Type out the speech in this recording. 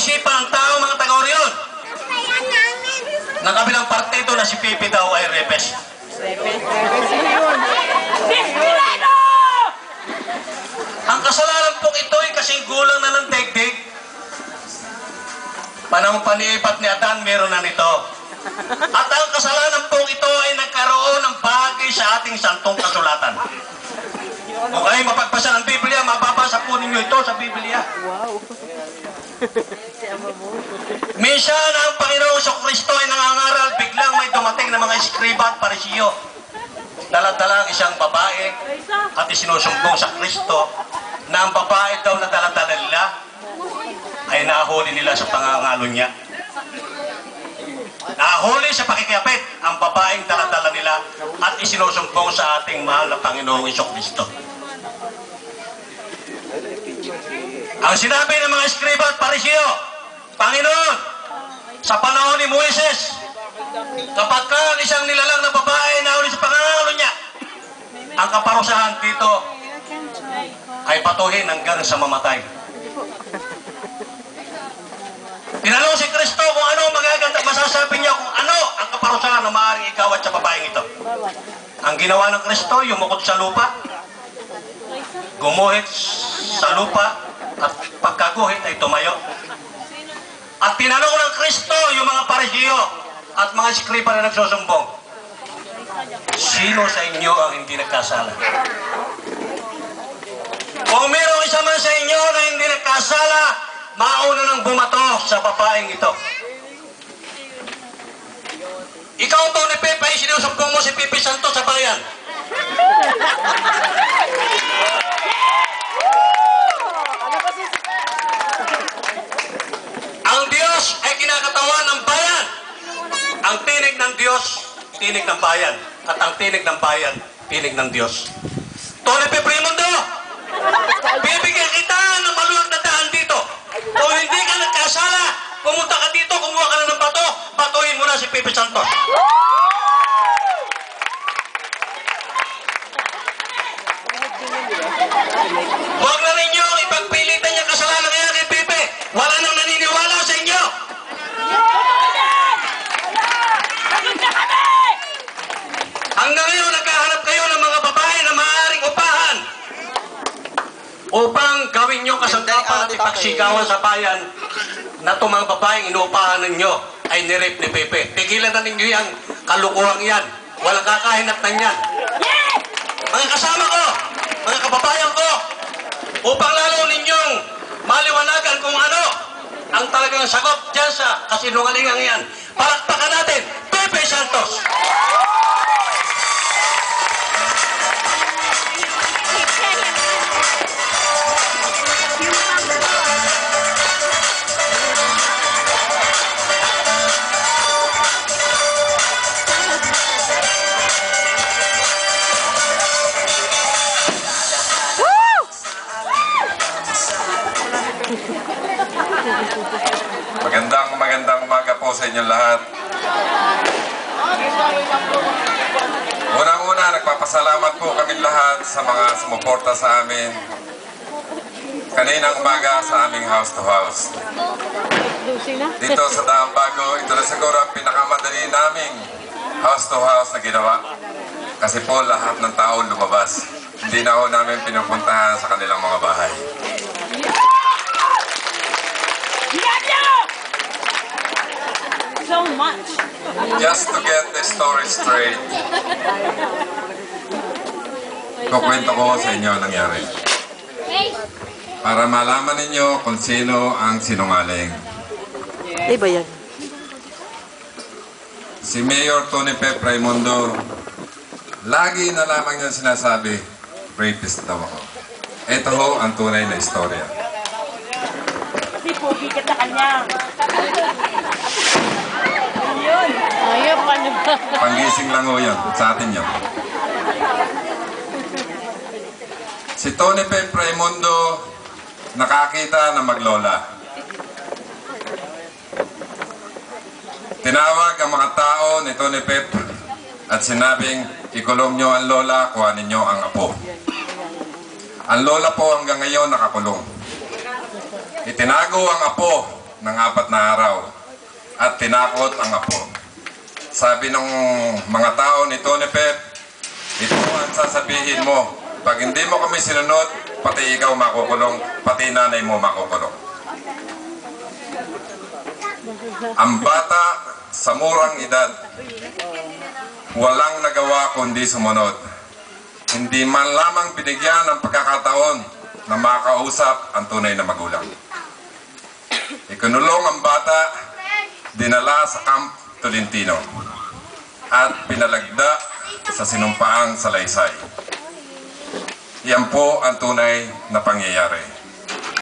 isipan ng tao, mga taga-Orion. Ng kabilang partido na si Pipi daw ay Repes. Ang kasalanan pong ito ay kasing gulang na ng daigdig. Panahon paniipat ni Adan, meron na nito. At ang kasalanan pong ito ay nagkaroon ng bagay sa ating santong kasulatan. Kung kayo mapagpasa ng Biblia, mababasa po ninyo ito sa Biblia. Wow. Minsan ang Panginoong Kristo ay nangangaral, biglang may dumating na mga eskriba at parisiyo. Dala-dala ang isang babae at isinusumbong sa Kristo na ang babae daw na dala-dala nila ay nahuli nila sa pangangalo niya. Nahuli sa pakikiyapit ang babaeng dala-dala nila at isinusumbong sa ating mahal na Panginoong Kristo. Ang sinabi ng mga eskriba at parisiyo, Panginoon, sa panahon ni Moises, kapag ka isang nilalang na babae nahuli sa pangangalo niya, ang kaparusahan dito ay patuhin hanggang sa mamatay. Tinanong si Kristo kung ano magaganda, masasabi niya kung ano ang kaparusahan na maaaring igawad sa babaeng ito. Ang ginawa ng Kristo, yumukod sa lupa, gumuhit sa lupa, at pagkaguhit ay tumayo. At tinanong ng Kristo yung mga parisiyo at mga eskriba na nagsusumbong, sino sa inyo ang hindi nagkasala? Kung mayroong isa man sa inyo na hindi nagkasala, mauna nang bumato sa babaeng ito. Ikaw, Tony Pepe, sinusumbong mo si Pipi Santos sa bayan. Ang Diyos ay kinakatawan ng bayan. Ang tinig ng Diyos, tinig ng bayan. At ang tinig ng bayan, tinig ng Diyos. Tony Pepe Raimundo, bibigyan kita ng maluwag na daan dito. Kung hindi ka nagkasala, pumunta ka dito, kumuha ka na ng bato, batuhin mo na si Pipi Santos. Huwag na ninyo ipagpilitan niya kasalanan kaya kay Pipi. Wala nang naniniwala sa inyo. Hanggang ngayon, nagkahanap kayo ng mga babae na maaaring upahan upang gawin nyo kasangkapan at ipagsigawan sa bayan na itong mga babaeng inuupahan ninyo ay nirip ni Pepe. Tigilan na ninyo yung kalukuhang yan. Walang kakahinatnan yan. Mga kasama ko, mga kababayan ko, upang lalo ninyong maliwanagan kung ano ang talagang sagot dyan sa kasinungalingan yan. Palakpakan natin, Pepe Santos! Magandang umaga po sa inyo lahat. Unang-una, nagpapasalamat po kami lahat sa mga sumuporta sa amin kaninang umaga sa aming house to house. Dito sa Daang Bago, ito na siguro ang pinakamadali naming house to house na ginawa. Kasi po lahat ng tao lumabas. Hindi na ho namin pinupuntahan sa kanilang mga bahay. So much. Just to get the story straight, kukwento ko sa inyo ang nangyari. Para malaman ninyo kung sino ang sinungaling. Iba yan. Si Mayor Tony Pepe Raimundo, lagi na lamang niya sinasabi, rapist daw ako. Ito ho ang tunay na istorya. Kasi pogi ka sa kanya. Ayun. Ayun pa na ba? Panggising lang ho yun. Sa atin yun. Si Tony Pepe Raimundo nakakita na maglola. Tinawag ang mga tao ni Tony Pepe at sinabing, ikulong nyo ang lola, kuhanin nyo ang apo. Ang lola po hanggang ngayon nakakulong. Itinago ang apo ng 4 na araw at tinakot ang apo. Sabi ng mga tao ni Tony Pep, ito ang sasabihin mo. Pag hindi mo kami sinunod, pati ikaw makukulong, pati nanay mo makukulong. Ang bata sa murang edad, walang nagawa kundi sumunod. Hindi man lamang binigyan ng pagkakataon na makausap ang tunay na magulang. Ikinulong ang bata, dinala sa Camp Tolentino at pinalagda sa sinumpaang salaysay. Yan po ang tunay na pangyayari.